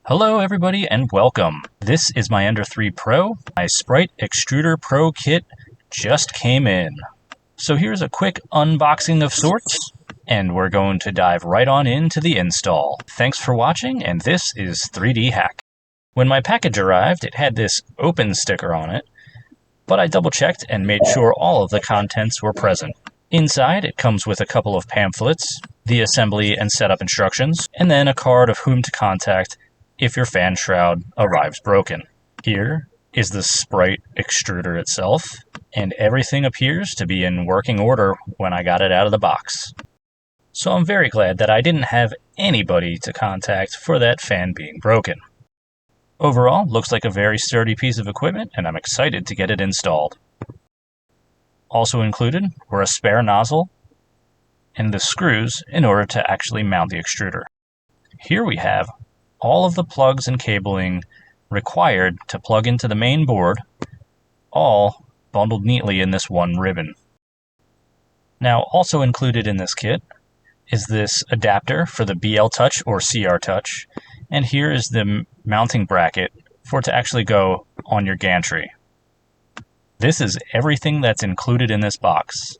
Hello everybody and welcome. This is my Ender 3 Pro. My Sprite Extruder Pro kit just came in. So here's a quick unboxing of sorts, and we're going to dive right on into the install. Thanks for watching, and this is 3D Hack. When my package arrived, it had this open sticker on it, but I double checked and made sure all of the contents were present. Inside, it comes with a couple of pamphlets, the assembly and setup instructions, and then a card of whom to contact if your fan shroud arrives broken. Here is the Sprite Extruder itself, and everything appears to be in working order when I got it out of the box. So I'm very glad that I didn't have anybody to contact for that fan being broken. Overall, looks like a very sturdy piece of equipment, and I'm excited to get it installed. Also included were a spare nozzle and the screws in order to actually mount the extruder. Here we have all of the plugs and cabling required to plug into the main board, all bundled neatly in this one ribbon. Now, also included in this kit is this adapter for the BL Touch or CR Touch, and here is the mounting bracket for it to actually go on your gantry. This is everything that's included in this box.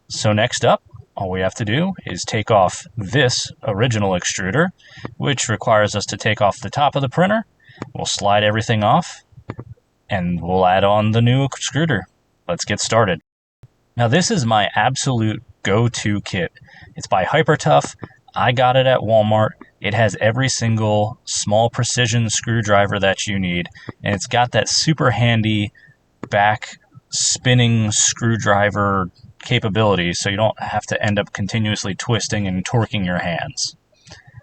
So next up, all we have to do is take off this original extruder, which requires us to take off the top of the printer. We'll slide everything off, and we'll add on the new extruder. Let's get started. Now this is my absolute go-to kit. It's by HyperTough. I got it at Walmart. It has every single small precision screwdriver that you need, and it's got that super handy back spinning screwdriver capability, so you don't have to end up continuously twisting and torquing your hands.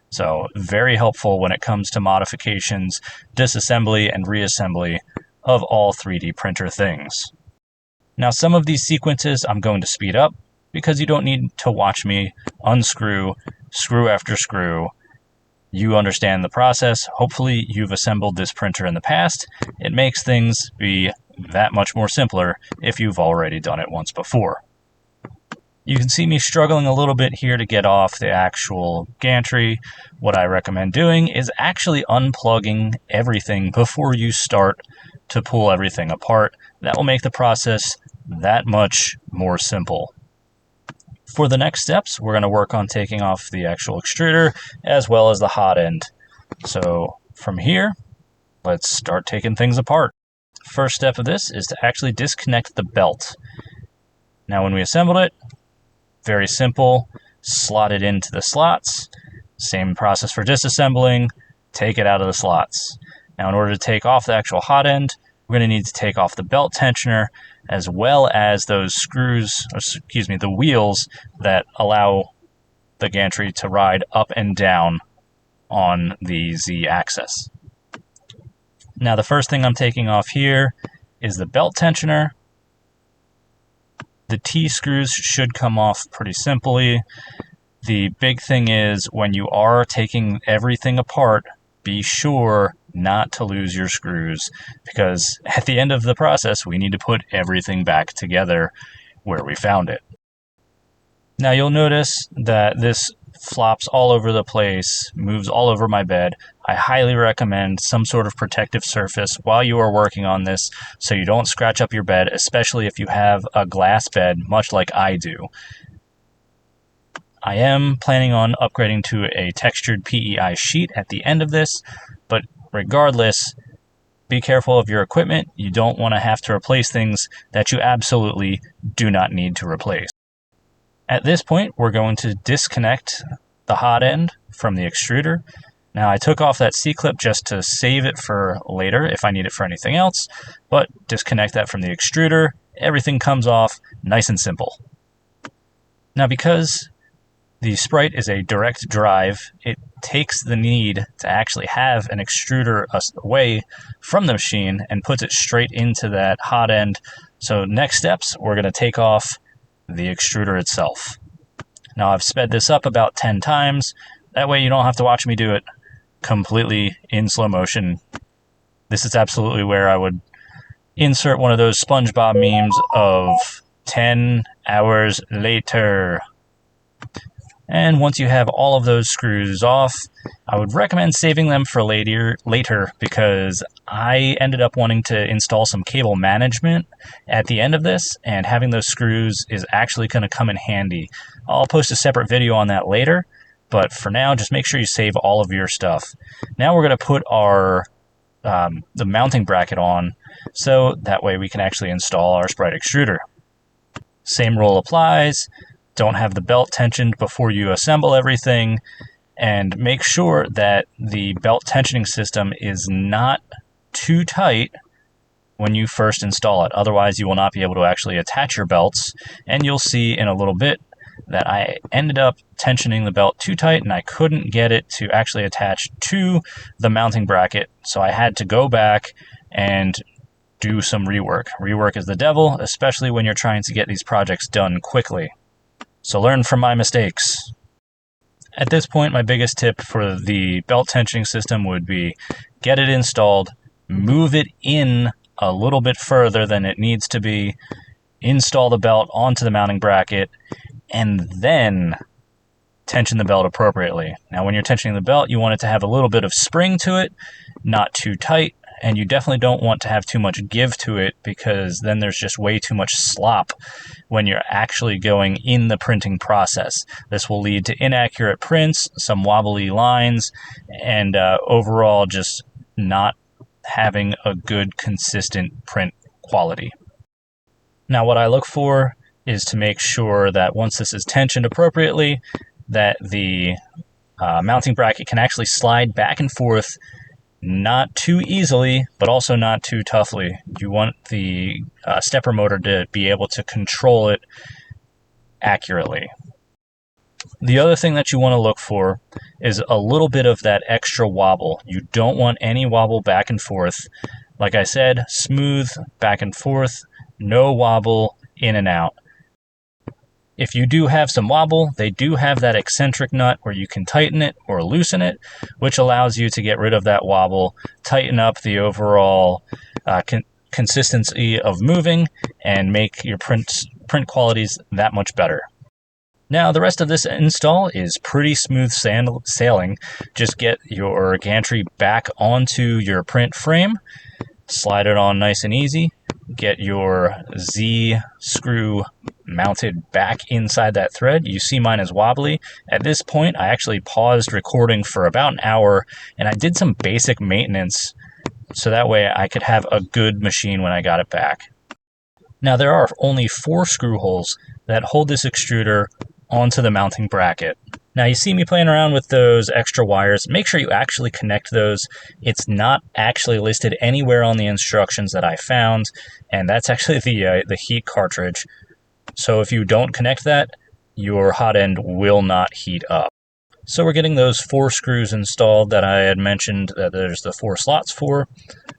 So very helpful when it comes to modifications, disassembly, and reassembly of all 3D printer things. Now some of these sequences I'm going to speed up because you don't need to watch me unscrew screw after screw. You understand the process. Hopefully you've assembled this printer in the past. It makes things be that much more simpler if you've already done it once before. You can see me struggling a little bit here to get off the actual gantry. What I recommend doing is actually unplugging everything before you start to pull everything apart. That will make the process that much more simple. For the next steps, we're going to work on taking off the actual extruder as well as the hot end. So from here, let's start taking things apart. First step of this is to actually disconnect the belt. Now when we assembled it, very simple, slot it into the slots. Same process for disassembling, take it out of the slots. Now in order to take off the actual hot end, we're going to need to take off the belt tensioner as well as those screws, the wheels that allow the gantry to ride up and down on the Z-axis. Now the first thing I'm taking off here is the belt tensioner. The T-screws should come off pretty simply. The big thing is when you are taking everything apart, be sure not to lose your screws, because at the end of the process, we need to put everything back together where we found it. Now you'll notice that this flops all over the place, moves all over my bed. I highly recommend some sort of protective surface while you are working on this so you don't scratch up your bed, especially if you have a glass bed, much like I do. I am planning on upgrading to a textured PEI sheet at the end of this, but regardless, be careful of your equipment. You don't want to have to replace things that you absolutely do not need to replace. At this point, we're going to disconnect the hot end from the extruder. Now, I took off that C-clip just to save it for later if I need it for anything else, but disconnect that from the extruder. Everything comes off nice and simple. Now, because the Sprite is a direct drive, it takes the need to actually have an extruder away from the machine and puts it straight into that hot end. So next steps, we're going to take off the extruder itself. Now I've sped this up about 10 times. That way you don't have to watch me do it completely in slow motion. This is absolutely where I would insert one of those SpongeBob memes of 10 hours later. And once you have all of those screws off, I would recommend saving them for later because I ended up wanting to install some cable management at the end of this, and having those screws is actually going to come in handy. I'll post a separate video on that later, but for now, just make sure you save all of your stuff. Now we're going to put our the mounting bracket on, so that way we can actually install our Sprite extruder. Same rule applies. Don't have the belt tensioned before you assemble everything, and make sure that the belt tensioning system is not too tight when you first install it. Otherwise, you will not be able to actually attach your belts, and you'll see in a little bit that I ended up tensioning the belt too tight and I couldn't get it to actually attach to the mounting bracket, so I had to go back and do some rework. Rework is the devil, especially when you're trying to get these projects done quickly. So learn from my mistakes. At this point, my biggest tip for the belt tensioning system would be get it installed, move it in a little bit further than it needs to be, install the belt onto the mounting bracket, and then tension the belt appropriately. Now, when you're tensioning the belt, you want it to have a little bit of spring to it, not too tight, and you definitely don't want to have too much give to it, because then there's just way too much slop when you're actually going in the printing process. This will lead to inaccurate prints, some wobbly lines, and overall just not having a good, consistent print quality. Now, what I look for is to make sure that once this is tensioned appropriately, that the mounting bracket can actually slide back and forth, not too easily, but also not too toughly. You want the stepper motor to be able to control it accurately. The other thing that you want to look for is a little bit of that extra wobble. You don't want any wobble back and forth. Like I said, smooth back and forth, no wobble in and out. If you do have some wobble, they do have that eccentric nut where you can tighten it or loosen it, which allows you to get rid of that wobble, tighten up the overall consistency of moving, and make your print qualities that much better. Now, the rest of this install is pretty smooth sailing. Just get your gantry back onto your print frame, slide it on nice and easy, get your Z screw mounted back inside that thread. You see mine is wobbly. At this point, I actually paused recording for about an hour, and I did some basic maintenance so that way I could have a good machine when I got it back. Now, there are only 4 screw holes that hold this extruder onto the mounting bracket. Now, you see me playing around with those extra wires. Make sure you actually connect those. It's not actually listed anywhere on the instructions that I found, and that's actually the heat cartridge. So if you don't connect that, your hot end will not heat up. So we're getting those 4 screws installed that I had mentioned that there's the 4 slots for.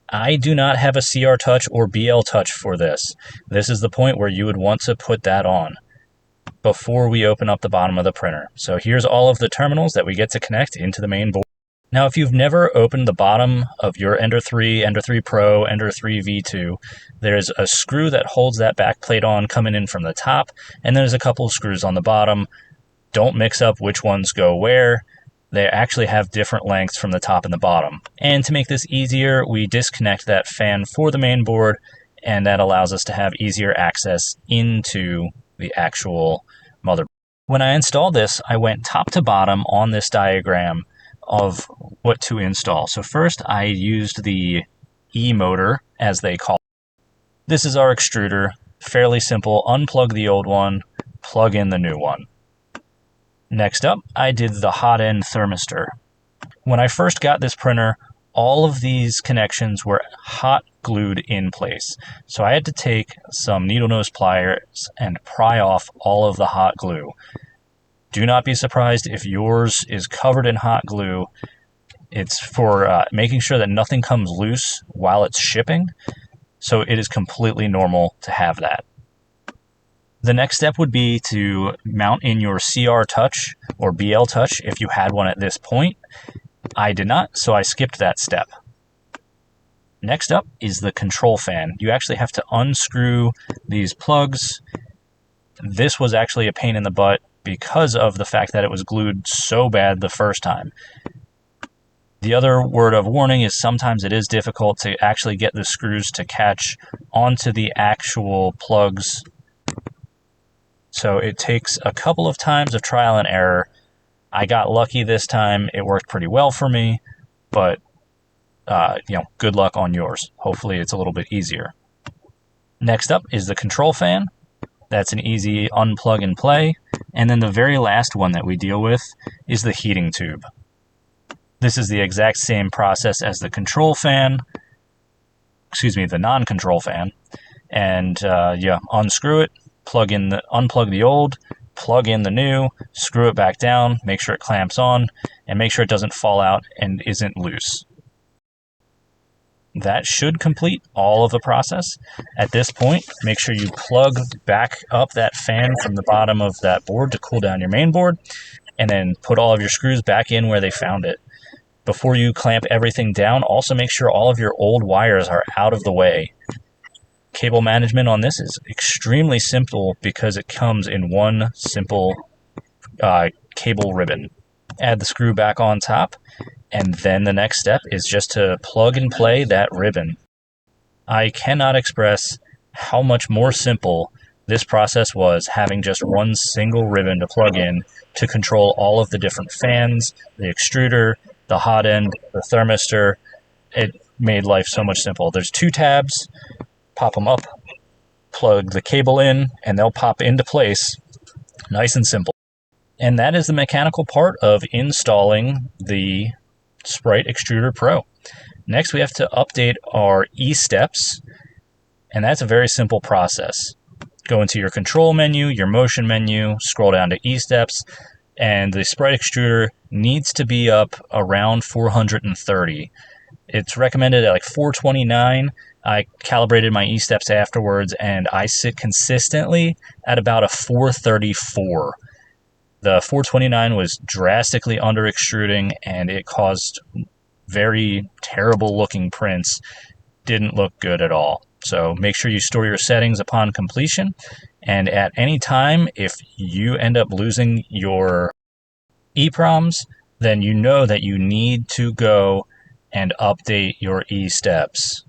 I do not have a CR Touch or BL Touch for this. This is the point where you would want to put that on before we open up the bottom of the printer. So here's all of the terminals that we get to connect into the main board. Now, if you've never opened the bottom of your Ender 3, Ender 3 Pro, Ender 3 V2, there's a screw that holds that back plate on coming in from the top, and there's a couple of screws on the bottom. Don't mix up which ones go where. They actually have different lengths from the top and the bottom. And to make this easier, we disconnect that fan for the main board, and that allows us to have easier access into the actual motherboard. When I installed this, I went top to bottom on this diagram of what to install. So first I used the E motor, as they call it. This is our extruder. Fairly simple. Unplug the old one, plug in the new one. Next up, I did the hot end thermistor. When I first got this printer, all of these connections were hot glued in place. So I had to take some needle nose pliers and pry off all of the hot glue. Do not be surprised if yours is covered in hot glue. It's for making sure that nothing comes loose while it's shipping. So it is completely normal to have that. The next step would be to mount in your CR Touch or BL Touch if you had one at this point. I did not, so I skipped that step. Next up is the control fan. You actually have to unscrew these plugs. This was actually a pain in the butt. because of the fact that it was glued so bad the first time. The other word of warning is sometimes it is difficult to actually get the screws to catch onto the actual plugs. So it takes a couple of times of trial and error. I got lucky this time. It worked pretty well for me, but good luck on yours. Hopefully it's a little bit easier. Next up is the control fan. That's an easy unplug and play. And then the very last one that we deal with is the heating tube. This is the exact same process as the control fan, the non-control fan. And unscrew it, unplug the old, plug in the new, screw it back down, make sure it clamps on, and make sure it doesn't fall out and isn't loose. That should complete all of the process. At this point, make sure you plug back up that fan from the bottom of that board to cool down your main board, and then put all of your screws back in where they found it. Before you clamp everything down, also make sure all of your old wires are out of the way. Cable management on this is extremely simple because it comes in one simple cable ribbon. Add the screw back on top, and then the next step is just to plug and play that ribbon. I cannot express how much more simple this process was, having just one single ribbon to plug in to control all of the different fans, the extruder, the hot end, the thermistor. It made life so much simple. There's 2 tabs, pop them up, plug the cable in, and they'll pop into place. Nice and simple. And that is the mechanical part of installing the Sprite Extruder Pro. Next, we have to update our ESteps, and that's a very simple process. Go into your control menu, your motion menu, scroll down to ESteps, and the Sprite Extruder needs to be up around 430. It's recommended at like 429. I calibrated my ESteps afterwards, and I sit consistently at about a 434. The 429 was drastically under extruding, and it caused very terrible looking prints. Didn't look good at all. So make sure you store your settings upon completion, and at any time, if you end up losing your EPROMs, then you know that you need to go and update your ESteps.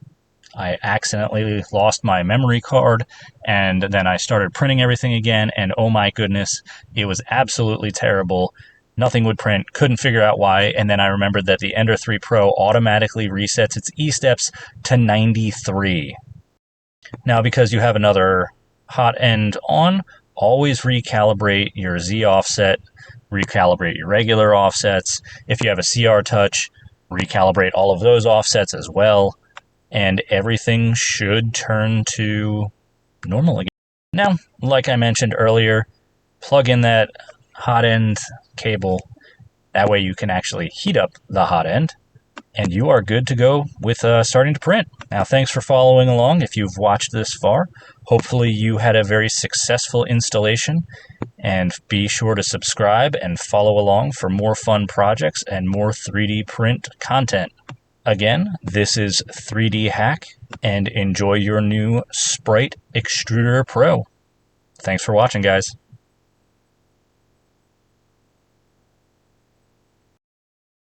I accidentally lost my memory card, and then I started printing everything again, and oh my goodness, it was absolutely terrible. Nothing would print, couldn't figure out why, and then I remembered that the Ender 3 Pro automatically resets its ESteps to 93. Now, because you have another hot end on, always recalibrate your Z offset, recalibrate your regular offsets. If you have a CR touch, recalibrate all of those offsets as well, and everything should turn to normal again. Now, like I mentioned earlier, plug in that hot end cable. That way you can actually heat up the hot end, and you are good to go with starting to print. Now, thanks for following along if you've watched this far. Hopefully you had a very successful installation, and be sure to subscribe and follow along for more fun projects and more 3D print content. Again, this is 3D Hack, and enjoy your new Sprite Extruder Pro. Thanks for watching, guys.